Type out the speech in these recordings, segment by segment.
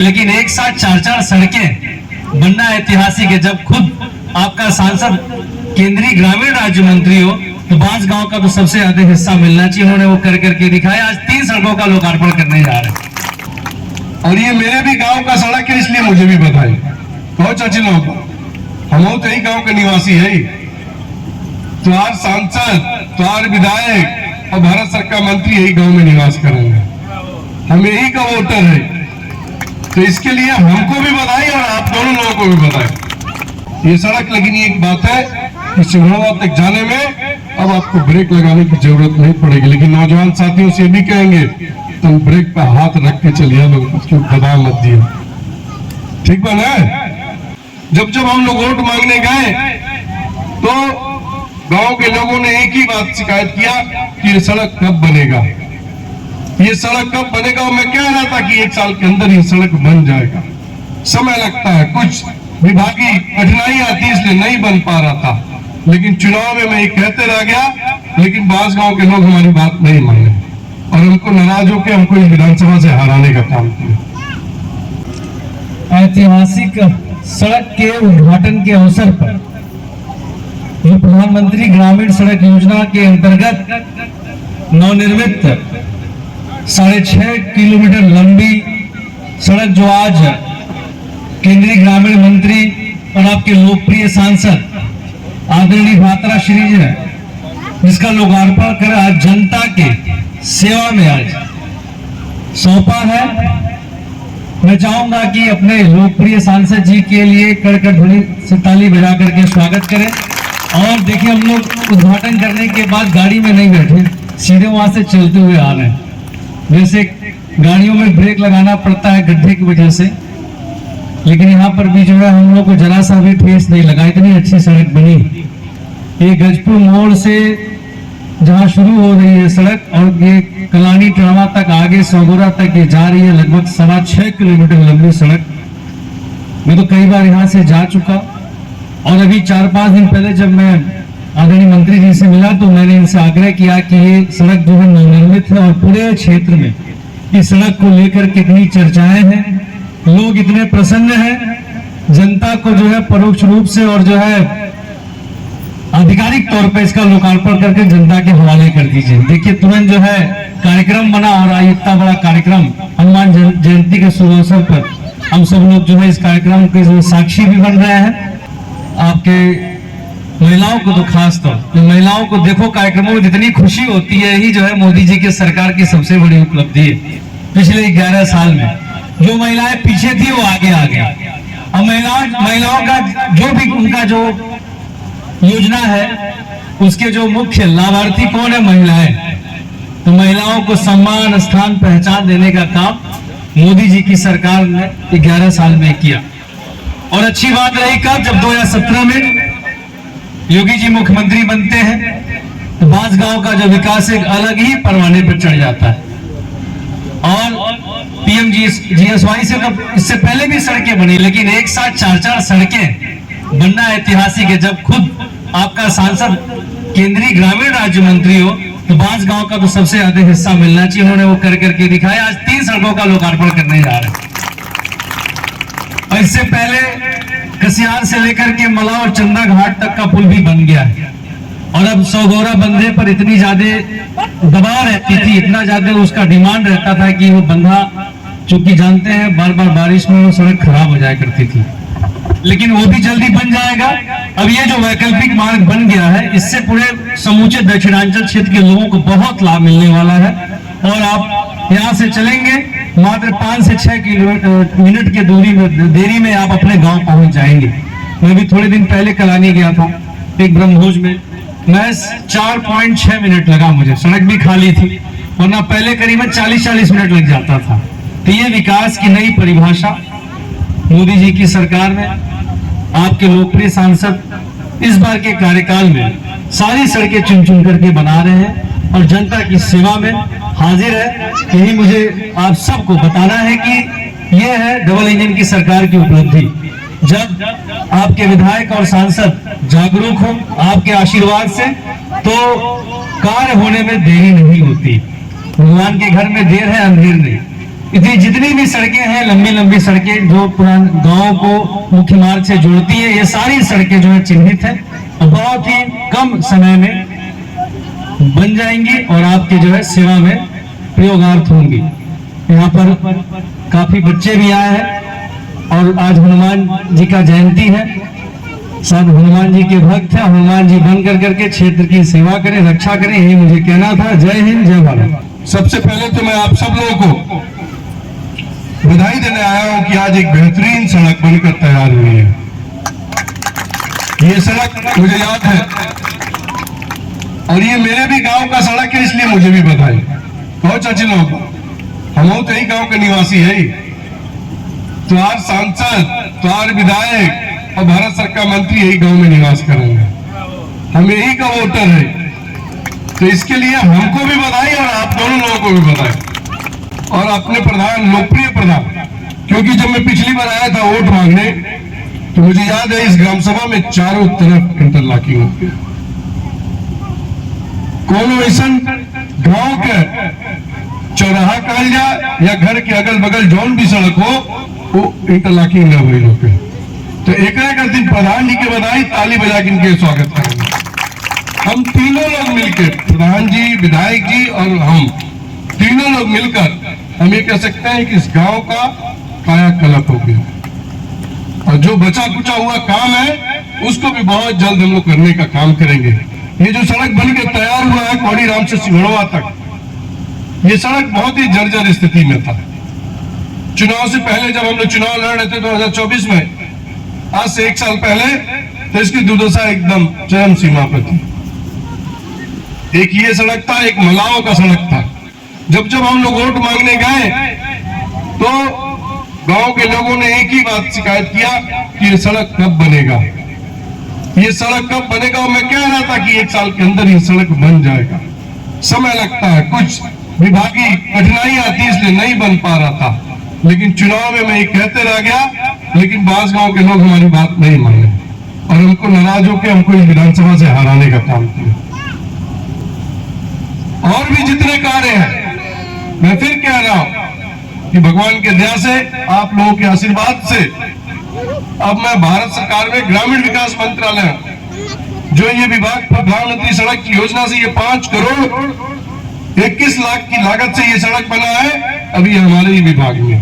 लेकिन एक साथ चार चार सड़कें बनना ऐतिहासिक है। जब खुद आपका सांसद केंद्रीय ग्रामीण राज्य मंत्री हो तो बांसगांव का तो सबसे ज्यादा हिस्सा मिलना चाहिए। उन्होंने वो कर करके दिखाया। आज 3 सड़कों का लोकार्पण करने जा रहे हैं और ये मेरे भी गांव का सड़क है, इसलिए मुझे भी बधाई। बहुत चाची लोग हम तो यही गांव के निवासी है। तुम्हार सांसद, तुम्हार विधायक और भारत सरकार मंत्री यही गांव में निवास करेंगे। हम यही का वोटर है, तो इसके लिए हमको भी बधाई और आप दोनों लोगों को भी बधाई। ये सड़क, लेकिन एक बात है कि सिंघोड़ा तक जाने में अब आपको ब्रेक लगाने की जरूरत नहीं पड़ेगी। लेकिन नौजवान साथियों से भी कहेंगे तुम ब्रेक पर हाथ रख के चलिए, लोग उसको दबा मत दिए, ठीक बा ना। जब जब हम लोग वोट मांगने गए तो गांव के लोगों ने एक ही बात शिकायत किया कि ये सड़क कब बनेगा, ये सड़क कब बनेगा। और मैं कह रहा था कि 1 साल के अंदर ये सड़क बन जाएगा। समय लगता है, कुछ विभागीय कठिनाई आती है, इसलिए नहीं बन पा रहा था। लेकिन चुनाव में मैं ये कहते रह गया, लेकिन बांसगांव के लोग हमारी बात नहीं माने और हमको नाराज होकर हमको इस विधानसभा से हराने का काम किया। ऐतिहासिक सड़क के उद्घाटन के अवसर पर जो प्रधानमंत्री ग्रामीण सड़क योजना के अंतर्गत नवनिर्मित 6.5 किलोमीटर लंबी सड़क जो आज केंद्रीय ग्रामीण मंत्री और आपके लोकप्रिय सांसद आदरणीय भात्रा श्री जी ने जिसका लोकार्पण कर आज जनता के सेवा में आज सौंपा है। मैं चाहूंगा कि अपने लोकप्रिय सांसद जी के लिए कड़कड़ ध्वनि से ताली बजा करके स्वागत करें। और देखिए, हम लोग उद्घाटन करने के बाद गाड़ी में नहीं बैठे, सीधे वहां से चलते हुए आ रहे हैं। जैसे गाड़ियों में ब्रेक लगाना पड़ता है गड्ढे की वजह से, लेकिन यहाँ पर भी जो है हम लोग को जरा सा भी ठेस नहीं लगा, इतनी अच्छी सड़क बनी। ये गजपुर मोड़ से जहाँ शुरू हो रही है सड़क और ये कलानी टड़वा तक आगे सौगोरा तक ये जा रही है, लगभग 6.25 किलोमीटर लंबी सड़क। मैं तो कई बार यहाँ से जा चुका और अभी 4-5 दिन पहले जब मैं आदरणीय मंत्री जी से मिला तो मैंने इनसे आग्रह किया कि ये सड़क जो है नवनिर्मित है और पूरे क्षेत्र में इस सड़क को लेकर कितनी चर्चाएं हैं, लोग इतने प्रसन्न हैं। जनता को जो है परोक्ष रूप से और जो है आधिकारिक तौर पर इसका लोकार्पण करके जनता के हवाले कर दीजिए। देखिए, तुरंत जो है कार्यक्रम बना और इतना बड़ा कार्यक्रम हनुमान जयंती के शुभ अवसर पर हम सब लोग जो है इस कार्यक्रम के साक्षी भी बन रहे हैं। आपके महिलाओं को तो खास तौर तो महिलाओं को देखो कार्यक्रमों में जितनी खुशी होती है, यही जो है मोदी जी के सरकार की सबसे बड़ी उपलब्धि है। पिछले 11 साल में जो महिलाएं पीछे थी वो आगे आ गया। अब महिलाओं का जो भी उनका जो योजना है उसके जो मुख्य लाभार्थी कौन है, महिलाएं। तो महिलाओं को सम्मान, स्थान, पहचान देने का काम मोदी जी की सरकार ने 11 साल में किया। और अच्छी बात रही कब, जब 2017 में योगी जी मुख्यमंत्री बनते हैं तो बांसगांव का जो विकास एक अलग ही परवाने पर चढ़ जाता है। और पीएमजीएसवाई से तो इससे पहले भी सड़कें बनी, लेकिन एक साथ 4-4 सड़कें बनना ऐतिहासिक है। जब खुद आपका सांसद केंद्रीय ग्रामीण राज्य मंत्री हो तो बांसगांव का तो सबसे ज्यादा हिस्सा मिलना चाहिए। उन्होंने वो कर करके दिखाया। आज 3 सड़कों का लोकार्पण करने जा रहे हैं। और इससे पहले कसियार से लेकर के मला और चंदा घाट तक का पुल भी बन गया है। और अब सौगौरा बंधे पर इतनी ज्यादा दबाव रहती थी, इतना ज्यादा उसका डिमांड रहता था कि वो बंधा, चूंकि जानते हैं बार बार बारिश में वो सड़क खराब हो जाया करती थी, लेकिन वो भी जल्दी बन जाएगा। अब ये जो वैकल्पिक मार्ग बन गया है, इससे पूरे समूचे दक्षिणांचल क्षेत्र के लोगों को बहुत लाभ मिलने वाला है। और आप यहाँ से चलेंगे मात्र 5 से 6 मिनट की देरी में आप अपने गांव पहुंच जाएंगे। मैं भी थोड़े दिन पहले कलानी गया था एक ब्रह्मभोज में, मैं 4.6 मिनट लगा मुझे, सड़क भी खाली थी, वरना पहले करीबन 40-40 मिनट लग जाता था। तो ये विकास की नई परिभाषा मोदी जी की सरकार में आपके लोकप्रिय सांसद इस बार के कार्यकाल में सारी सड़कें चुन चुन करके बना रहे हैं और जनता की सेवा में हाजिर है। यही मुझे आप सबको बताना है कि यह है डबल इंजन की सरकार की उपलब्धि। जब आपके विधायक और सांसद जागरूक हो आपके आशीर्वाद से, तो कार्य होने में देरी नहीं होती। भगवान के घर में देर है, अंधेर नहीं। इतनी जितनी भी सड़कें हैं, लंबी लंबी सड़कें जो पुराने गांव को मुख्य मार्ग से जोड़ती है, ये सारी सड़कें जो है चिन्हित है और बहुत ही कम समय में बन जाएंगी और आपके जो है सेवा में प्रयोगार्थ होंगी। यहाँ पर काफी बच्चे भी आए हैं और आज हनुमान जी का जयंती है। सब हनुमान जी के भक्त हैं। हनुमान जी बन करके क्षेत्र की सेवा करें, रक्षा करें, यही मुझे कहना था। जय हिंद, जय भारत। सबसे पहले तो मैं आप सब लोगों को बधाई देने आया हूं कि आज एक बेहतरीन सड़क बनकर तैयार हुई है। ये सड़क मुझे याद है और ये मेरे भी गांव का सड़क है, इसलिए मुझे भी बधाई। कहो चाची लोग, हम तो यही गांव के निवासी है। तुम्हार सांसद, तुम्हार विधायक और भारत सरकार मंत्री यही गांव में निवास करेंगे। हम यही का वोटर है, तो इसके लिए हमको भी बधाई और आप दोनों लोगों को भी बधाई। और अपने प्रधान, लोकप्रिय प्रधान, क्योंकि जब मैं पिछली बार आया था वोट मांगने, तो मुझे याद है इस ग्राम सभा में चारों तरफ इंटरलॉकिंग होती है। कौन ऐसा गांव के चौराहा कहल जाए या घर के अगल बगल जौन भी सड़क हो, वो इंटरलॉकिंग न हुई लोग। तो एक दिन प्रधान जी के बधाई, ताली बजा के इनके स्वागत करेंगे। हम तीनों लोग मिलकर, प्रधान जी, विधायक जी और हम तीनों लोग मिलकर हम ये कह सकते हैं कि इस गांव का कायाकल्प हो गया और जो बचा कुचा हुआ काम है उसको भी बहुत जल्द हम लोग करने का काम करेंगे। ये जो सड़क बनकर तैयार हुआ है कोड़ी राम से सिंगड़वा तक, ये सड़क बहुत ही जर्जर स्थिति में था। चुनाव से पहले जब हम लोग चुनाव लड़ रहे थे 2024 में, आज से 1 साल पहले, तो इसकी दुर्दशा एकदम चरम सीमा पर थी। एक ये सड़क था, एक मलाव का सड़क था। जब हम लोग वोट मांगने गए तो गांव के लोगों ने एक ही बात शिकायत किया कि ये सड़क कब बनेगा, ये सड़क कब बनेगा। मैं कह रहा था कि 1 साल के अंदर ये सड़क बन जाएगा। समय लगता है, कुछ विभागीय कठिनाई आती है, इसलिए नहीं बन पा रहा था। लेकिन चुनाव में मैं ये कहते रह गया, लेकिन बास गांव के लोग हमारी बात नहीं माने और हमको नाराज होकर हमको इस विधानसभा से हराने का काम किया। और भी जितने कार्य हैं, मैं फिर कह रहा हूं कि भगवान के दया से, आप लोगों के आशीर्वाद से, अब मैं भारत सरकार में ग्रामीण विकास मंत्रालय, जो ये विभाग प्रधानमंत्री सड़क योजना से ये 5 करोड़ 21 लाख की लागत से ये सड़क बना है, अभी हमारे ही विभाग में।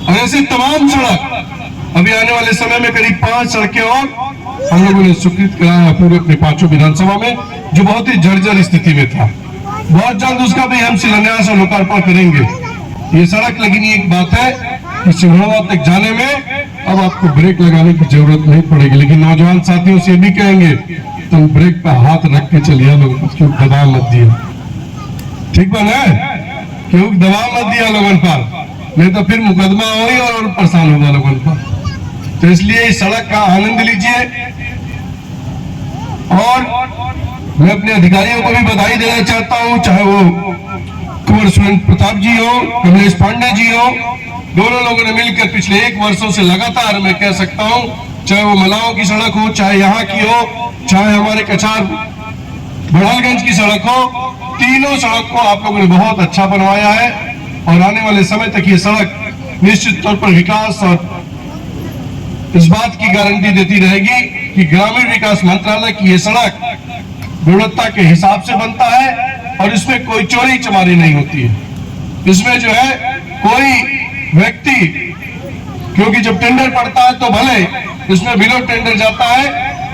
और ऐसे तमाम सड़क अभी आने वाले समय में करीब 5 सड़कें और हम लोगों ने स्वीकृत कराया पूरे अपने 5 विधानसभा में, जो बहुत ही जर्जर स्थिति में था। बहुत जल्द उसका भी हम शिलान्यास और लोकार्पण करेंगे ये सड़क। लेकिन एक बात है कि सिंगड़वा तक जाने में अब आपको ब्रेक लगाने की जरूरत नहीं पड़ेगी। लेकिन नौजवान साथियों से भी कहेंगे, तुम ब्रेक पर हाथ रख के चलिए, लोग उसको दबाव मत दिए, ठीक बना है? क्यों दबाव मत दिया लोगों पर, नहीं तो फिर मुकदमा होगी और परेशान होगा लोगों पर। तो इसलिए इस सड़क का आनंद लीजिए। और मैं अपने अधिकारियों को भी बधाई देना चाहता हूं, चाहे वो कुंवर सुरेंद्र प्रताप जी हो, कमलेश पांडे जी हो, दोनों लोगों ने मिलकर पिछले 1 वर्षों से लगातार, मैं कह सकता हूं, चाहे वो मलाव की सड़क हो, चाहे यहाँ की हो, चाहे हमारे कचार बड़ालगंज की सड़क हो, तीनों सड़क को आप लोगों ने बहुत अच्छा बनवाया है। और आने वाले समय तक ये सड़क निश्चित तौर पर विकास और इस बात की गारंटी देती रहेगी कि ग्रामीण विकास मंत्रालय की ये सड़क गुणवत्ता के हिसाब से बनता है और इसमें कोई चोरी चमारी नहीं होती है। इसमें जो है कोई व्यक्ति, क्योंकि जब टेंडर पड़ता है तो भले इसमें बिलो टेंडर जाता है,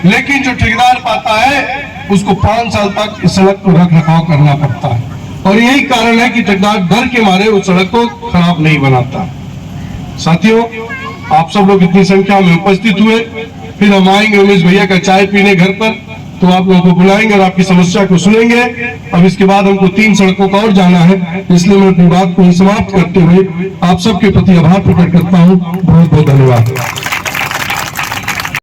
लेकिन जो ठेकेदार पाता है उसको 5 साल तक इस सड़क को रख रखाव करना पड़ता है। और यही कारण है कि ठेकेदार डर के मारे उस सड़क को खराब नहीं बनाता। साथियों, आप सब लोग इतनी संख्या में उपस्थित हुए, फिर हम आएंगे उमेश भैया का चाय पीने घर पर, तो आप लोगों को बुलाएंगे और आपकी समस्या को सुनेंगे। अब इसके बाद हमको 3 सड़कों का और जाना है, इसलिए मैं अपनी बात को समाप्त करते हुए आप सबके प्रति आभार प्रकट करता हूँ। बहुत बहुत धन्यवाद।